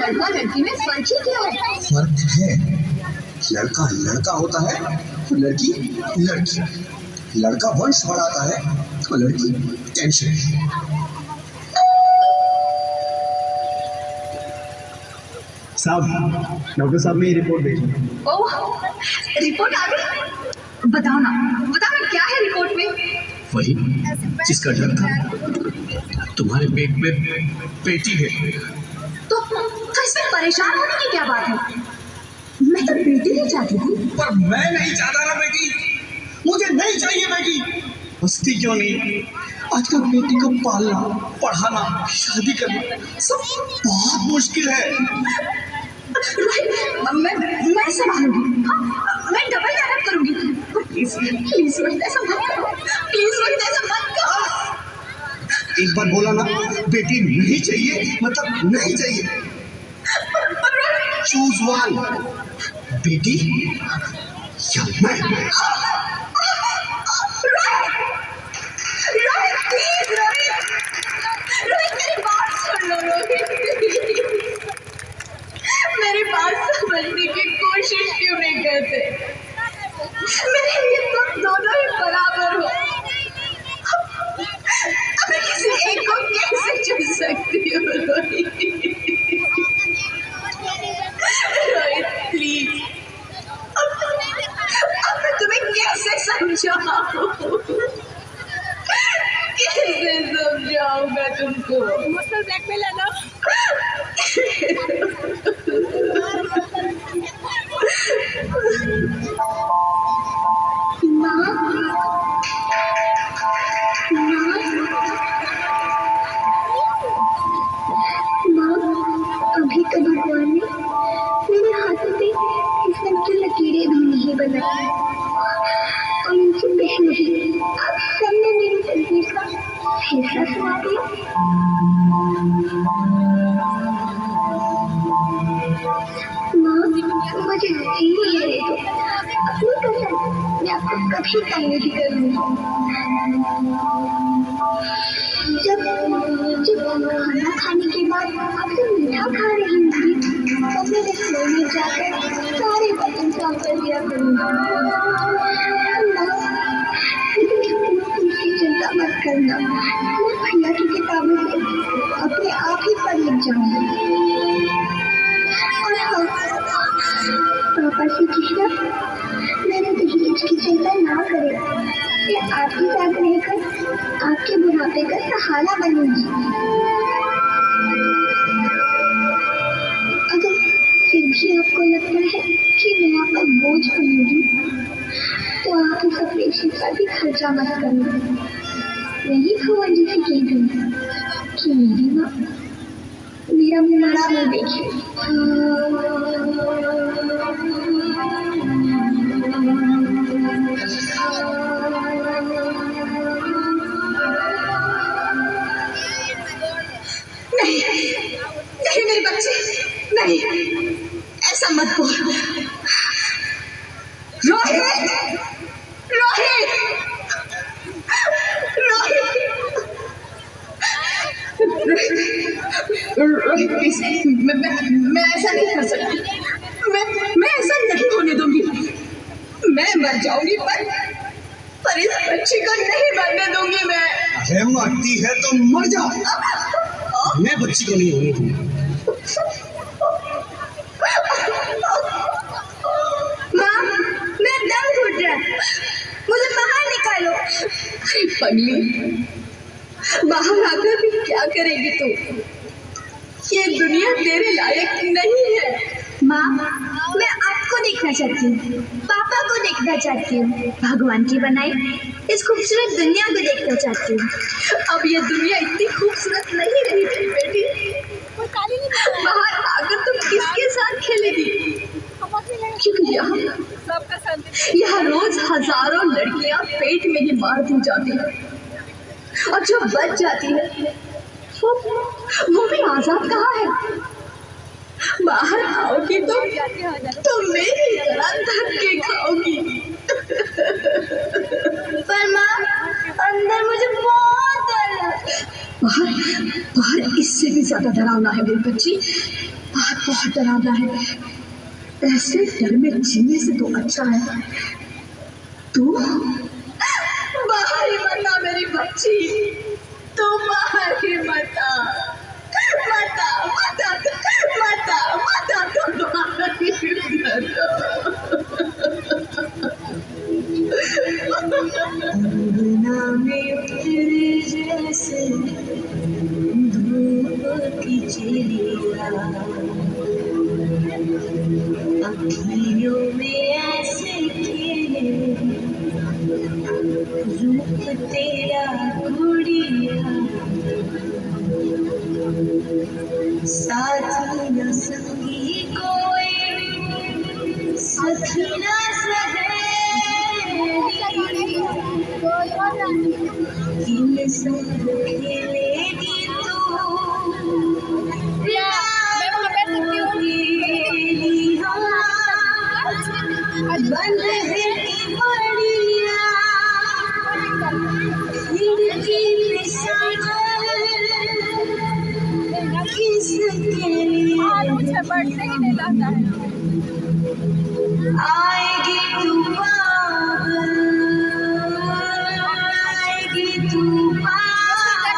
लड़का लड़की में फर्क ही क्या है? फर्क है, लड़का लड़का होता है तो लड़की लड़की, लड़का वंश बढ़ाता है तो लड़की टेंशन। साहब, डॉक्टर साहब ने ये रिपोर्ट भेजी। ओह, रिपोर्ट आ गई? बताओ ना क्या है रिपोर्ट में? वही जिसका डर था, तुम्हारे पेट में बेटी है। तो इसमें परेशान होने की क्या बात है? मैं तो बेटी नहीं चाहती थी। पर मैं नहीं चाहता ना बेटी, मुझे नहीं चाहिए बेटी। हंसती क्यों नहीं? आजकल बेटी को पालना, पढ़ाना, शादी करना सब बहुत मुश्किल है। रोहित, मैं संभालूंगी। हाँ, मैं डबल मेहनत करूंगी। प्लीज रोहित, ऐसा मत करो। प्लीज रोहित, ऐसा मत करो। एक बार बोला ना, बेटी नहीं चाहिए मतलब नहीं चाहिए। चूज वन, बेटी या मैं। रोहित, प्लीज रोहित, मेरी बात सुन लो रोहित। मेरी बात समझने की कोशिश क्यों नहीं करते? मेरे लिए तुम दोनों ही बराबर हो। अब मैं किसी एक को कैसे चुन सकती हूँ रोहित? रोहित प्लीज, अब मैं तुम्हें कैसे समझाऊं? कैसे समझाऊं मैं तुमको? इमोशनल ब्लैकमेल है ना? अभी तो भगवान ने मेरे हाथों पे इस तरह की लकीरें भी नहीं बनाई, और इनसे पहले ही आप सबने मेरी तकदीर का फैसला सुना दिया। माँ, मुझे जी है तो अपनी कसम मैं आपको कभी तंग नहीं करूँगी। जब खाना खाने के बाद आपसे मीठा खा रही होंगी तो मैं रसोई में जाकर सारे बर्तन साफ कर दिया करूँगी। इसकी चिंता मत करना, मैं भैया की किताबों से अपने आप ही पढ़ लिख जाऊँगी। और हाँ, पापा से कहना मैंने दहेज की चिंता ना करे, मैं आपके साथ रहकर आपके बुढ़ापे का सहारा बनूंगी। अगर फिर भी आपको लगता है कि मैं आप पर बोझ बनूंगी तो आप इस ऑपरेशन का भी खर्चा मत करना। वही भगवान जी से कह दूंगी कि मेरी माँ मेरा मुनारा न देखे। नहीं मेरे बच्चे, नहीं, ऐसा मत बोल। रोहित, रोहित, रोहित प्लीज, मैं ऐसा नहीं कर सकती। मैं ऐसा नहीं होने दूंगी। मैं मर जाऊंगी पर इस बच्ची को नहीं मरने दूंगी मैं। अरे मरती है तो मर जा, मैं बच्ची को नहीं होने दूंगा। माँ, मेरा दम घुट रहा है, मुझे बाहर निकालो। अरे पगली, बाहर आकर भी क्या करेगी तू? ये दुनिया तेरे लायक नहीं है। माँ, मैं आपको देखना चाहती हूँ, पापा को देखना चाहती हूँ, भगवान की बनाई इस खूबसूरत दुनिया को देखना चाहती हूँ। अब ये दुनिया इतनी खूबसूरत नहीं रही मेरी बेटी। बाहर आकर तुम किसके साथ खेलेगी? क्योंकि यहाँ रोज हजारों लड़कियां पेट में ही मार दी जाती है, और जो बच जाती है वो भी आजाद कहाँ है? बाहर आओगी तो मेरी तरह धक्के खाओगी। पर माँ, अंदर मुझे बहुत डर है। बाहर बाहर इससे भी ज्यादा डरावना है मेरी बच्ची, बाहर बहुत डरावना है। ऐसे डर में जीने से तो अच्छा है तू बाहर ही मत आ मेरी बच्ची, तू बाहर ही मत आ, मत आ, मत आ, मत आ, मत आ, तू बाहर ही मत आ। अंगना में तेरे जैसे धूप की चिड़िया, अखियों में ऐसे खेले रूप तेरा गुड़िया, साथी न संगी कोई सखी न इन संग खेलेगी बंद है बढ़िया खिड़की पे किसके लिए बढ़ने ही नहीं लगता है। आएगी तू पागल, आएगी तू पागल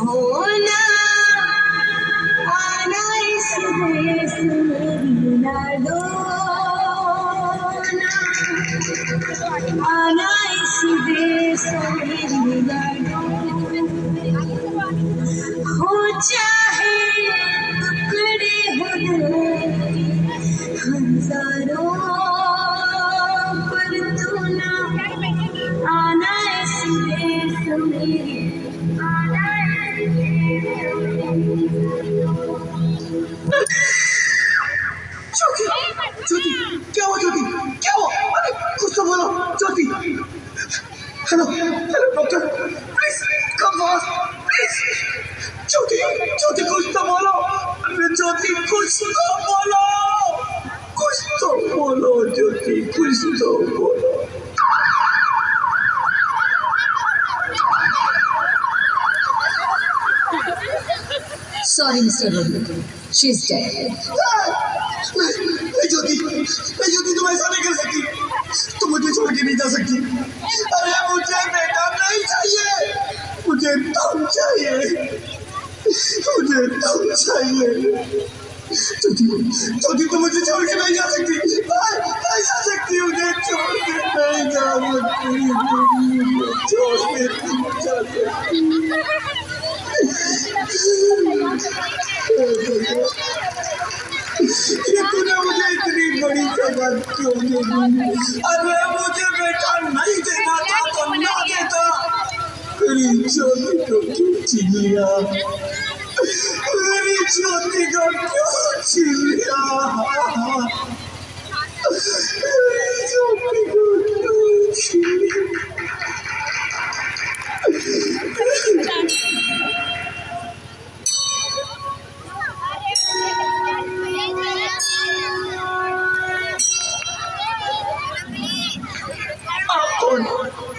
होना आना इस देश में ना डोना, आना इस देश में ना डोना, हो चाहे टुकड़े हो दे हजारों पर तू ना आना इस देश में, आना इस देश ज्योति, ज्योति, क्या हुआ ज्योति, क्या हुआ? अरे कुछ तो बोलो Jyoti. Hello hello doctor, please come fast please. Jyoti, Jyoti कुछ तो बोलो, अरे ज्योति कुछ तो बोलो, कुछ तो बोलो ज्योति, कुछ तो बोलो। Sorry, Mr. Rohit. She's dead. ज्योति, ज्योति तुम ऐसा नहीं कर सकती, तुम मुझे छोड़ के नहीं जा सकती। अरे मुझे बेटा नहीं चाहिए, मुझे तुम चाहिए, मुझे तुम चाहिए। ज्योति, ज्योति तुम मुझे छोड़ के नहीं जा सकती, नहीं जा सकती, मुझे छोड़ के नहीं जा सकती, छोड़ के नहीं जा सकती। ये तूने मुझे इतनी बड़ी जगह क्यों दे दी? अरे मुझे बेटा नहीं देना था तो ना देता, मेरी ज्योति को क्यों छीन लिया, मेरी ज्योति को क्यों छीन लिया, मेरी ज्योति को क्यों छीन लिया।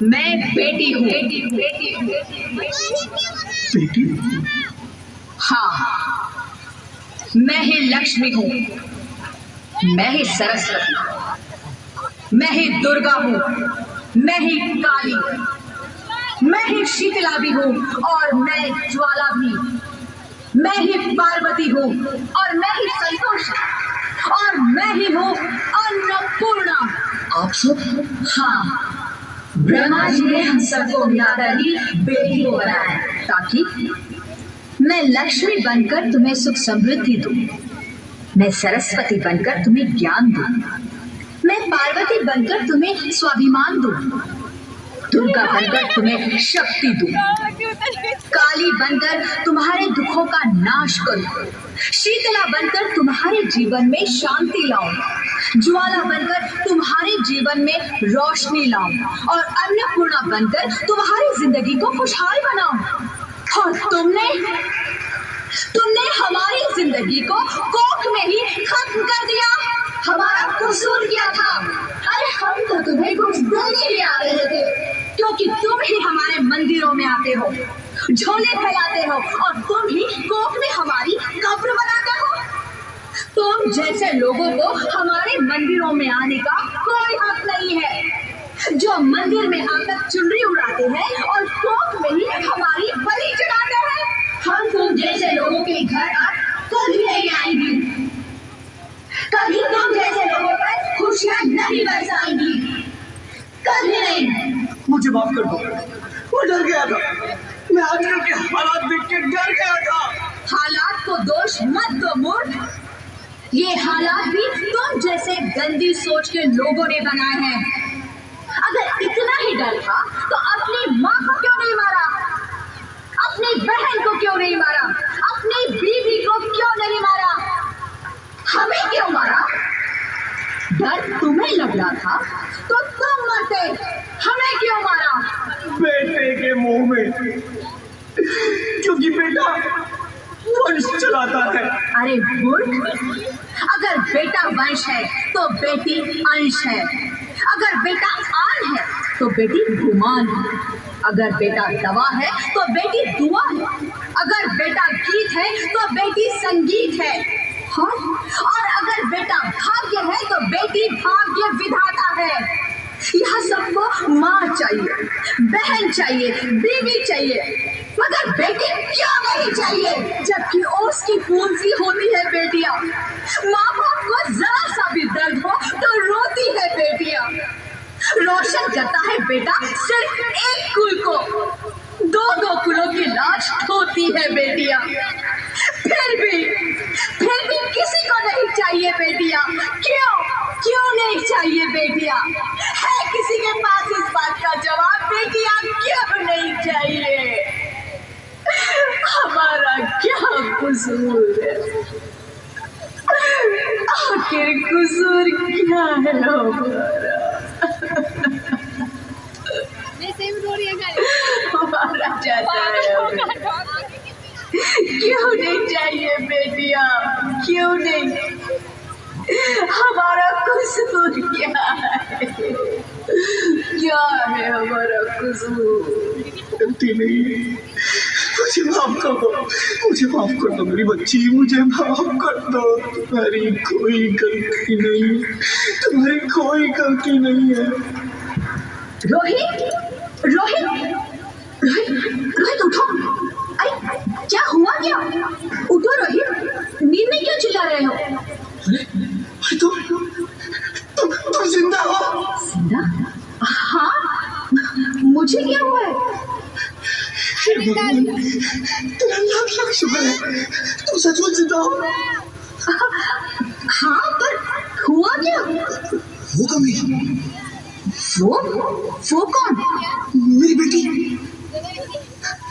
मैं बेटी हूँ। बेटी? हाँ, मैं ही लक्ष्मी हूँ, मैं ही सरस्वती, मैं ही दुर्गा हूँ, मैं ही काली, मैं ही शीतला भी हूँ और मैं ज्वाला भी, मैं ही पार्वती हूँ और मैं ही संतोष और मैं ही हूँ अन्नपूर्णा। आप सब? हाँ, ब्रह्मा जी ने हम सबको मिलाकर ही बेटी को बनाया ताकि मैं लक्ष्मी बनकर तुम्हें सुख समृद्धि दूं, मैं सरस्वती बनकर तुम्हें ज्ञान दूं, मैं पार्वती बनकर तुम्हें स्वाभिमान दूं, दुर्गा बनकर तुम्हें शक्ति दूं, काली बनकर तुम्हारे दुखों का नाश करूं, शीतला बनकर तुम्हारे जीवन में शांति लाऊं, ज्वाला बनकर तुम्हारे जीवन में रोशनी लाऊं और अन्नपूर्णा बनकर तुम्हारी जिंदगी को खुशहाल बनाऊं। और तुमने हमारी जिंदगी को कोख में ही खत्म कर दिया। हमारा कसूर क्या था? अरे हम तो तुम्हें कुछ देने ही आ रहे थे। क्योंकि तुम ही हमारे मंदिरों में आते हो, झोले फैलाते हो और तुम ही कोख में हमारी कब्र बनाते हो। तुम जैसे लोगों को हमारे मंदिरों में आने का कोई हक नहीं है, जो मंदिर में आकर चुनरी उड़ाते हैं और कोख में ही हमारी बलि चढ़ाते हैं। हम तुम जैसे लोगों के घर कभी नहीं आएंगी, कभी तुम जैसे लोगों पर खुशियां नहीं बरसाएंगी, कभी नहीं। मुझे माफ कर दो, वो डर गया था। मैं आजकल के हालात देख के डर गया था। हालात को दोष मत दो मूर्ख, ये हालात भी तुम जैसे गंदी सोच के लोगों ने बनाए हैं। अगर इतना ही डर था तो अपनी माँ को क्यों नहीं मारा, अपनी बहन को क्यों नहीं मारा, अपनी बीवी को क्यों नहीं मारा, हमें क्यों मारा? डर तुम्हें लग रहा था तो तुम मरते, हमें क्यों मारा? बेटे के मुंह में, क्योंकि बेटा वंश चलाता है। अरे मूर्ख, अगर बेटा वंश है तो बेटी अंश है, अगर बेटा आन है तो बेटी गुमान है, अगर बेटा दवा है तो बेटी दुआ है, अगर बेटा गीत है तो बेटी संगीत है, हाँ? और अगर बेटा भाग्य है तो बेटी भाग्य विधाता है। यहाँ सबको माँ चाहिए, बहन चाहिए, बीवी चाहिए, मगर बेटी क्यों नहीं चाहिए? जबकि ओस की फूंसी होती है बेटियां, माँ बाप को जरा सा भी दर्द हो तो रोती है बेटियां। रोशन करता है बेटा सिर्फ एक कुल को, दो दो कुलों की लाश ढोती है बेटियां। फिर भी किसी को नहीं चाहिए बेटियां। क्यों नहीं चाहिए बेटियां? है किसी के पास इस बात का जवाब? बेटियां क्यों नहीं चाहिए? हमारा क्या कसूर है? आखिर कसूर क्या है हमारा? हमारा चाचा है, क्यों नहीं चाहिए बेटियां? क्यों नहीं? हमारा कसूर क्या है? क्या है हमारा कसूर? गलती नहीं, मुझे माफ कर दो, मुझे माफ कर दो मेरी बच्ची, मुझे माफ कर दो। तुम्हारी कोई गलती नहीं, तुम्हारी कोई गलती नहीं है। रोहित, रोहित, रोहित, रोहित उठो। अरे क्या हुआ क्या? उठो रोहित, नींद में क्यों चिल्ला रहे हो? अरे तुम जिंदा हो? जिंदा? हाँ, मुझे क्या हुआ है? तेरा लाख लाख शुक्र है, तुम सचमुच जिंदा हो। हाँ, पर हुआ क्या? वो कमी, वो कौन? मेरी बेटी,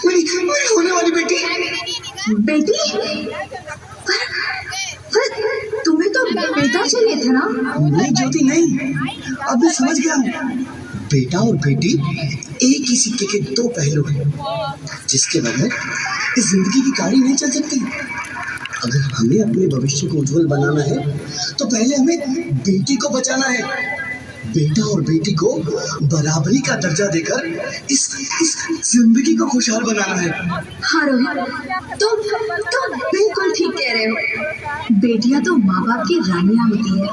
मेरी होने वाली बेटी। बेटी? पर तुम्हें तो बेटा चाहिए था ना? नहीं ज्योति, नहीं, अब मैं समझ गया हूँ। बेटा और बेटी एक ही सिक्के के दो पहलू हैं, जिसके बगैर इस जिंदगी की गाड़ी नहीं चल सकती। अगर हमें अपने भविष्य को उज्जवल बनाना है तो पहले हमें बेटी को बचाना है। बेटा और बेटी को बराबरी का दर्जा देकर इस जिंदगी को खुशहाल बनाना है। हाँ रोहित, तुम बिल्कुल ठीक कह रहे हो। बेटियां तो माँ बाप की रानियां होती है,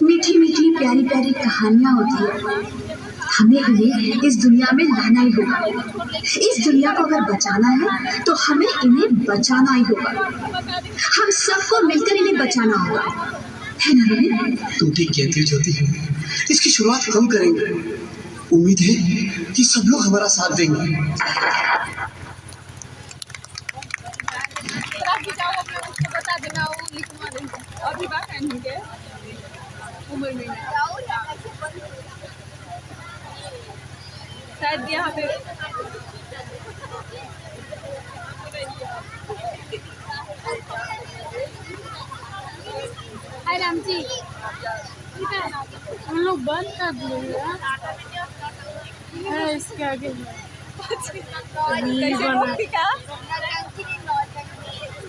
मीठी मीठी प्यारी प्यारी कहानियां होती है। हमें इन्हें इस दुनिया में लाना ही होगा। इस दुनिया को अगर बचाना है तो हमें इन्हें बचाना ही होगा। हम सबको मिलकर इन्हें बचाना होगा, है ना रोहित? तुम ठीक कहती हो ज्योति, इसकी शुरुआत हम करेंगे। उम्मीद है कि सब लोग हमारा साथ देंगे। बता देना, वो लिखवा देंगे। अभी बात है उम्र में शायद यहाँ पे हाय राम जी, हम लोग बंद कर दिए है इसके आगे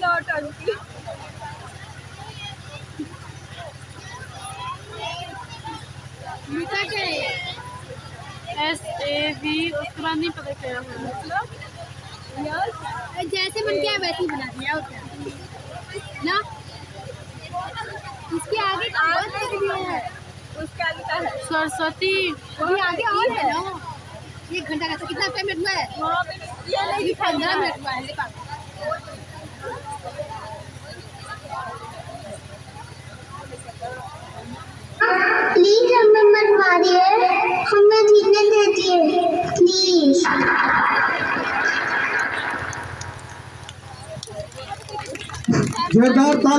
नौटंकी। लिखा क्या है? SAV चांदनी पकड़ के मतलब जैसे मन किया वैसे ही बना दिया और क्या ना। इसके आगे है उसके आगे का है सरस्वती अभी आगे और है ना। 1 घंटा का तो कितना पेमेंट हुआ है? वहाँ पे ये नहीं 15 मिनट हुआ है। देखा प्लीज हमें मत मारिए, हमें जीतने दीजिए प्लीज। जोरदार